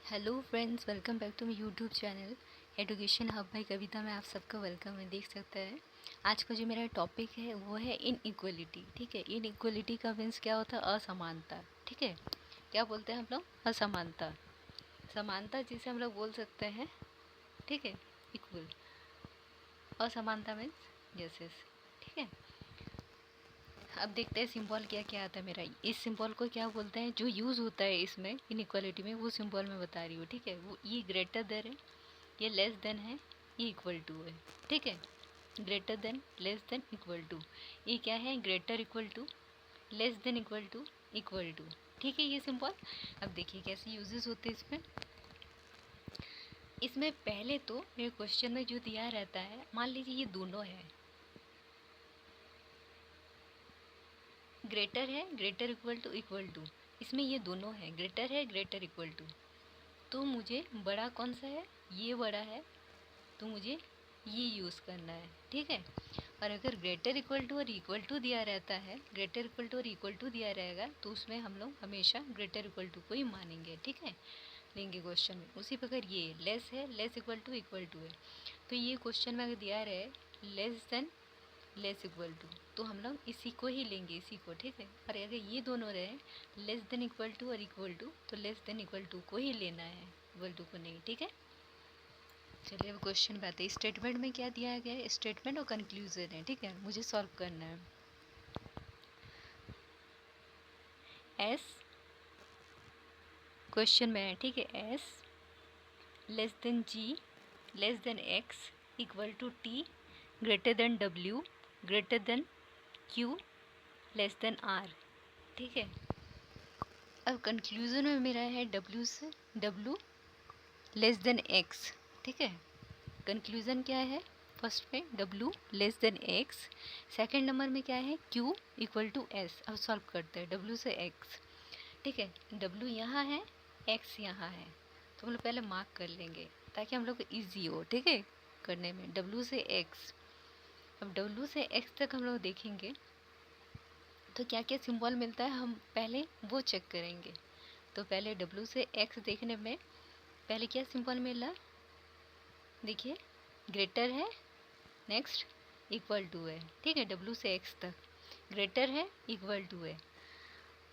Hello friends, welcome back to my YouTube channel education hub by Kavita में आप सबका welcome है। देख सकते हैं आज का जो मेरा टॉपिक है वो है इनइक्वलिटी। ठीक है, इनइक्वलिटी का मीन्स क्या होता है? असमानता। ठीक है, क्या बोलते हैं हम लोग? असमानता। समानता जिसे हम लोग बोल सकते हैं, ठीक है, इक्वल। असमानता मीन्स जैसे, ठीक है। अब देखते हैं सिंबल क्या क्या आता है मेरा। इस सिंबल को क्या बोलते हैं, जो यूज़ होता है इसमें इनइक्वालिटी में, वो सिंबल मैं बता रही हूँ। ठीक है, वो ये ग्रेटर देन है, ये लेस देन है, ये इक्वल टू है। ठीक है, greater than, less than, equal to. ये क्या है? Greater equal to, less than equal to, equal to. ठीक है, ये सिंबल। अब देखिए कैसे यूजेस होते हैं इसमें। इसमें पहले तो मेरे क्वेश्चन में जो दिया रहता है, मान लीजिए ये दोनों है, ग्रेटर है, greater equal to, equal to. इसमें ये दोनों है, ग्रेटर है, ग्रेटर इक्वल टू। तो मुझे बड़ा कौन सा है? ये बड़ा है, तो मुझे ये यूज़ करना है। ठीक है, और अगर ग्रेटर इक्वल टू और इक्वल टू दिया रहता है, ग्रेटर इक्वल टू और इक्वल टू दिया रहेगा, तो उसमें हम लोग हमेशा ग्रेटर इक्वल टू को ही मानेंगे। ठीक है, लेंगे क्वेश्चन में। उसी प्रकार ये लेस है, लेस इक्वल टू है, तो ये क्वेश्चन में अगर दिया रहे less than, less equal to, तो हम लोग इसी को ही लेंगे, इसी को। ठीक है, और अगर ये दोनों रहे लेस देन इक्वल टू और इक्वल टू, तो लेस देन इक्वल टू को ही लेना है, इक्वल टू को नहीं। ठीक है, चलिए अब क्वेश्चन पे आते हैं। स्टेटमेंट में क्या दिया गया है? स्टेटमेंट और कंक्लूजन है। ठीक है, मुझे सॉल्व करना है। एस क्वेश्चन में है, ठीक है, S less than G, less than X, equal to T, greater than W, greater than Q, less than R. ठीक है, अब कंक्लूजन में मेरा है डब्ल्यू से डब्ल्यू लेस देन एक्स। ठीक है, कंक्लूजन क्या है? फर्स्ट में W less than X, second number में क्या है? Q equal to S. अब सॉल्व करते हैं डब्ल्यू से एक्स। ठीक है, डब्ल्यू यहाँ है, एक्स यहाँ है, तो हम लोग पहले मार्क कर लेंगे ताकि हम लोग को ईजी हो। ठीक है, करने में डब्ल्यू से एक्स। अब डब्ल्यू से एक्स तक हम लोग देखेंगे तो क्या क्या सिंबल मिलता है, हम पहले वो चेक करेंगे। तो पहले डब्ल्यू से एक्स देखने में पहले क्या सिंबल मिला? देखिए, ग्रेटर है, नेक्स्ट इक्वल टू है। ठीक है, डब्ल्यू से एक्स तक ग्रेटर है, इक्वल टू है।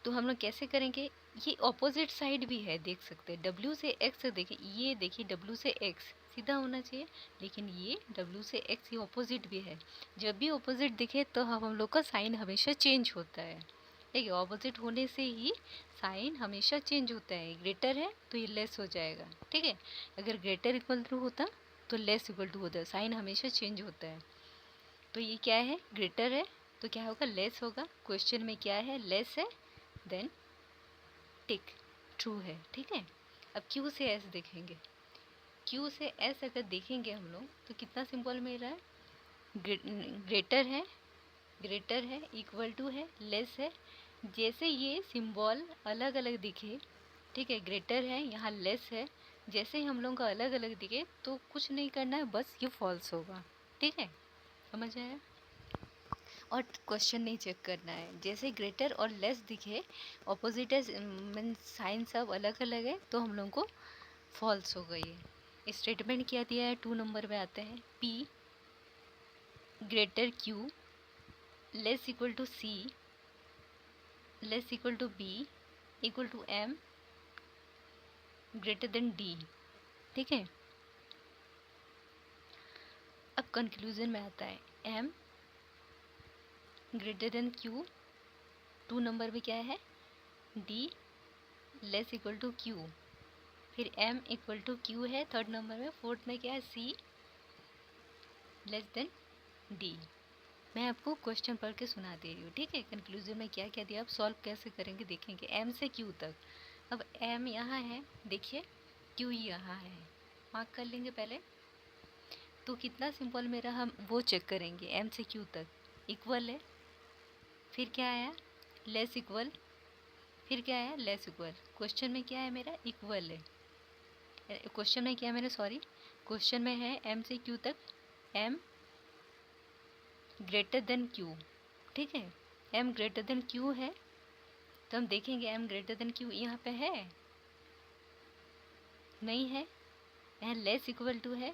तो हम लोग कैसे करेंगे? ये ऑपोजिट साइड भी है, देख सकते हैं। डब्ल्यू से एक्स देखिए, ये देखिए डब्ल्यू से एक्स सीधा होना चाहिए, लेकिन ये डब्ल्यू से एक्स ये ऑपोजिट भी है। जब भी ऑपोजिट दिखे तो हम लोग का साइन हमेशा चेंज होता है। ठीक है, ऑपोजिट होने से ही साइन हमेशा चेंज होता है। ग्रेटर है तो ये लेस हो जाएगा। ठीक है, अगर ग्रेटर इक्वल टू होता तो लेस इक्वल टू होता है, साइन हमेशा चेंज होता है। तो ये क्या है? ग्रेटर है, तो क्या होगा? लेस होगा। क्वेश्चन में क्या है? लेस है, देन टिक ट्रू है। ठीक है, अब क्यू से एस देखेंगे। क्यू से एस अगर देखेंगे हम लोग तो कितना सिंबल मिल रहा है? ग्रेटर है, ग्रेटर है, इक्वल टू है, लेस है। जैसे ये सिंबल अलग अलग दिखे, ठीक है, ग्रेटर है, यहाँ लेस है, जैसे ही हम लोगों का अलग अलग दिखे तो कुछ नहीं करना है, बस ये फॉल्स होगा। ठीक है, समझ आया? और क्वेश्चन नहीं चेक करना है। जैसे ग्रेटर और लेस दिखे, ऑपोजिट है, मीन साइन सब अलग अलग है, तो हम लोगों को फॉल्स हो गई है। स्टेटमेंट क्या दिया है? 2 नंबर में आते हैं। P greater Q, less equal to C, less equal to B, equal to M, greater than D. ठीक है, अब कंक्लूजन में आता है M greater than Q, 2 number में क्या है? D less equal to Q, फिर एम इक्वल टू क्यू है थर्ड नंबर में, फोर्थ में क्या है? C less than D. मैं आपको क्वेश्चन पढ़ के सुना दे रही हूँ। ठीक है, कंक्लूजन में क्या क्या दिया, आप सॉल्व कैसे करेंगे देखेंगे। एम से क्यू तक, अब एम यहाँ है, देखिए क्यू यहाँ है, मार्क कर लेंगे पहले। तो कितना सिंपल मेरा, हम वो चेक करेंगे। एम से क्यू तक इक्वल है, फिर क्या आया? लेस इक्वल, फिर क्या आया? Less equal. क्वेश्चन में क्या है मेरा? इक्वल है। क्वेश्चन में क्या है मेरा, सॉरी, क्वेश्चन में है एम से क्यू तक एम ग्रेटर देन क्यू। ठीक है, एम ग्रेटर देन क्यू है, तो हम देखेंगे एम ग्रेटर देन क्यू यहाँ पे है, नहीं है, यहाँ लेस इक्वल टू है।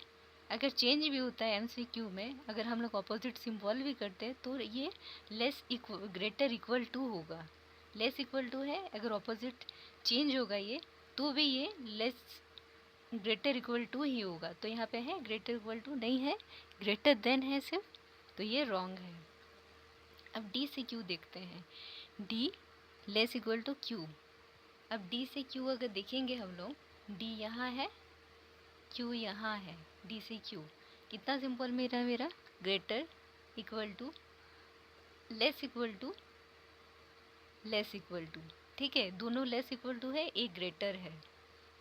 अगर चेंज भी होता है MCQ में, अगर हम लोग अपोजिट सिंबल भी करते हैं तो ये less equal greater equal to होगा। लेस इक्वल टू है, अगर अपोजिट चेंज होगा ये तो भी ये लेस ग्रेटर इक्वल टू ही होगा। तो यहाँ पे है ग्रेटर इक्वल टू नहीं है, ग्रेटर देन है सिर्फ, तो ये रॉन्ग है। अब D से Q देखते हैं। D less equal to Q। अब D से Q अगर देखेंगे हम लोग, D यहाँ है, Q यहाँ है। D से Q कितना सिंपल मेरा greater equal to less equal to less equal to, ठीक है, दोनों लेस इक्वल टू है, एक ग्रेटर है।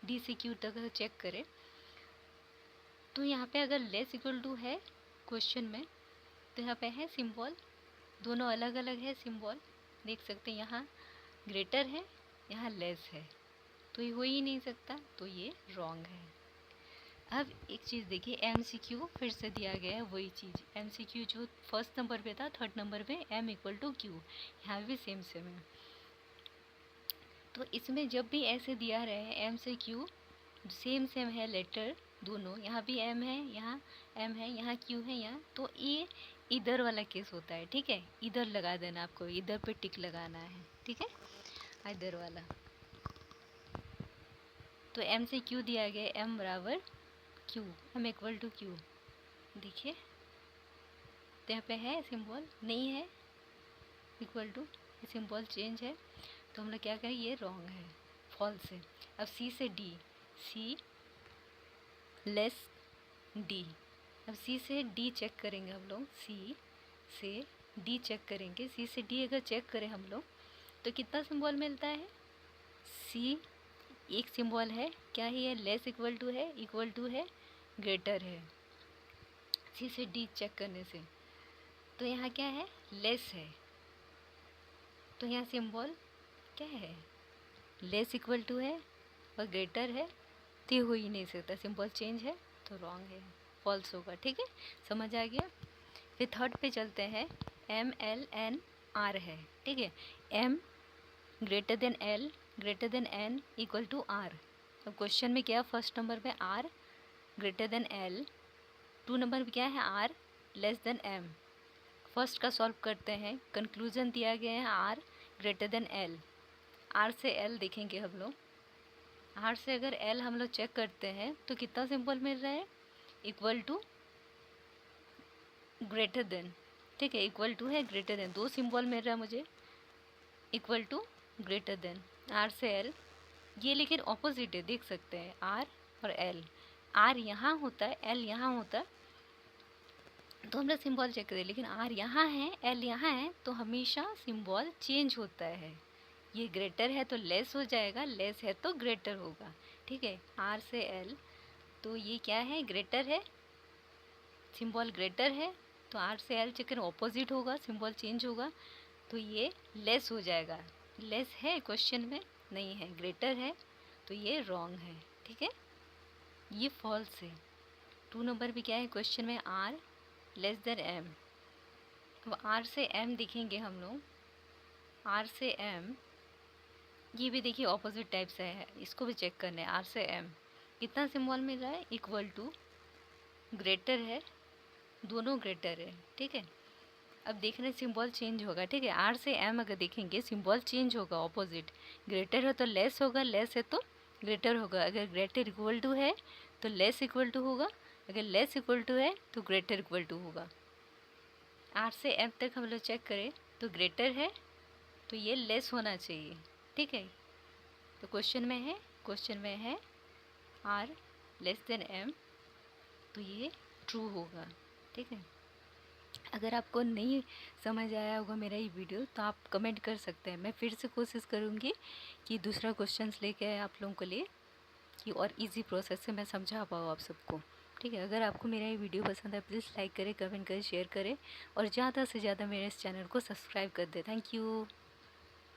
D से Q तक अगर चेक करें तो यहाँ पे अगर लेस इक्वल टू है क्वेश्चन में, तो यहाँ पे है सिंबल, दोनों अलग अलग है सिंबल, देख सकते हैं, यहाँ ग्रेटर है, यहाँ लेस है, तो ये हो ही नहीं सकता, तो ये रॉन्ग है। अब एक चीज़ देखिए, MCQ फिर से दिया गया है वही चीज़। MCQ जो फर्स्ट नंबर पे था, थर्ड नंबर पे M इक्वल टू Q, यहाँ भी सेम सेम है। तो इसमें जब भी ऐसे दिया रहे हैं M से Q सेम सेम है लेटर दोनों, यहाँ भी M है, यहाँ M है, यहाँ Q है, यहाँ, तो ये इधर वाला केस होता है, ठीक है, इधर लगा देना, आपको इधर पे टिक लगाना है, ठीक है, इधर वाला। तो M से Q दिया गया, M बराबर Q, M equal to Q, देखिए, तो यहाँ पे है सिंबल, नहीं है इक्वल टू, सिंबल चेंज है, तो हम लोग क्या करें, ये रॉन्ग है, फॉल्स है। अब C से D, C लेस D, अब C से D चेक करेंगे हम लोग, C से D चेक करेंगे, C से D अगर चेक करें हम लोग तो कितना सिंबल मिलता है, C एक सिंबल है, क्या ही है, लेस इक्वल टू है, इक्वल टू है, ग्रेटर है। C से D चेक करने से तो यहाँ क्या है, लेस है, तो यहाँ सिंबल क्या है, लेस इक्वल टू है और ग्रेटर है, तो ये हो ही नहीं सकता, सिंबल चेंज है, तो रॉन्ग है, फॉल्स होगा, ठीक है, समझ आ गया। फिर थर्ड पे चलते हैं, M L N R है, ठीक है, M greater than L greater than N equal to R। अब क्वेश्चन में क्या, फर्स्ट नंबर पे R greater than L, two number पे क्या है, R less than M। First का सॉल्व करते हैं, कंक्लूजन दिया गया है R greater than L। R से L देखेंगे हम लोग, R से अगर L हम लोग चेक करते हैं तो कितना सिंबल मिल रहा है, इक्वल टू ग्रेटर देन, ठीक है, इक्वल टू है, ग्रेटर देन, दो सिंबल मिल रहा है मुझे, equal to greater than, R से L, ये लेकिन ऑपोजिट है, देख सकते हैं, R और L, R यहाँ होता है, L यहाँ होता है, तो हम लोग सिंबल चेक करें, लेकिन R यहाँ है, L यहाँ है, तो हमेशा सिंबल चेंज होता है, ये ग्रेटर है तो लेस हो जाएगा, लेस है तो ग्रेटर होगा, ठीक है, R से L, तो ये क्या है, ग्रेटर है, सिंबल ग्रेटर है, तो R से L चेक ऑपोजिट होगा, सिंबल चेंज होगा, तो ये लेस हो जाएगा, लेस है क्वेश्चन में, नहीं है, ग्रेटर है, तो ये रॉन्ग है, ठीक है, ये फॉल्स है। टू नंबर पे क्या है क्वेश्चन में, R लेस देन M। अब R से M देखेंगे हम लोग, R से M, ये भी देखिए ऑपोजिट टाइप से है, इसको भी चेक करना है, R से M कितना सिंबल मिल रहा है, इक्वल टू, ग्रेटर है, दोनों ग्रेटर है, ठीक है। अब देखना सिंबल चेंज होगा, ठीक है, R से M अगर देखेंगे सिंबल चेंज होगा, ऑपोजिट, ग्रेटर है तो लेस होगा, लेस है तो ग्रेटर होगा, अगर ग्रेटर इक्वल टू है तो लेस इक्वल टू होगा, अगर लेस इक्वल टू है तो ग्रेटर इक्वल टू होगा। R से M तक हम लोग चेक करें तो ग्रेटर है, तो ये लेस होना चाहिए, ठीक है, तो क्वेश्चन में है R लेस देन M, तो ये ट्रू होगा, ठीक है। अगर आपको नहीं समझ आया होगा मेरा ये वीडियो तो आप कमेंट कर सकते हैं, मैं फिर से कोशिश करूँगी कि दूसरा क्वेश्चंस लेके आए आप लोगों के लिए, कि और इजी प्रोसेस से मैं समझा पाऊँ आप सबको, ठीक है। अगर आपको मेरा ये वीडियो पसंद है प्लीज़ लाइक करें, कमेंट करें, शेयर करें और ज़्यादा से ज़्यादा मेरे इस चैनल को सब्सक्राइब कर दें। Thank you.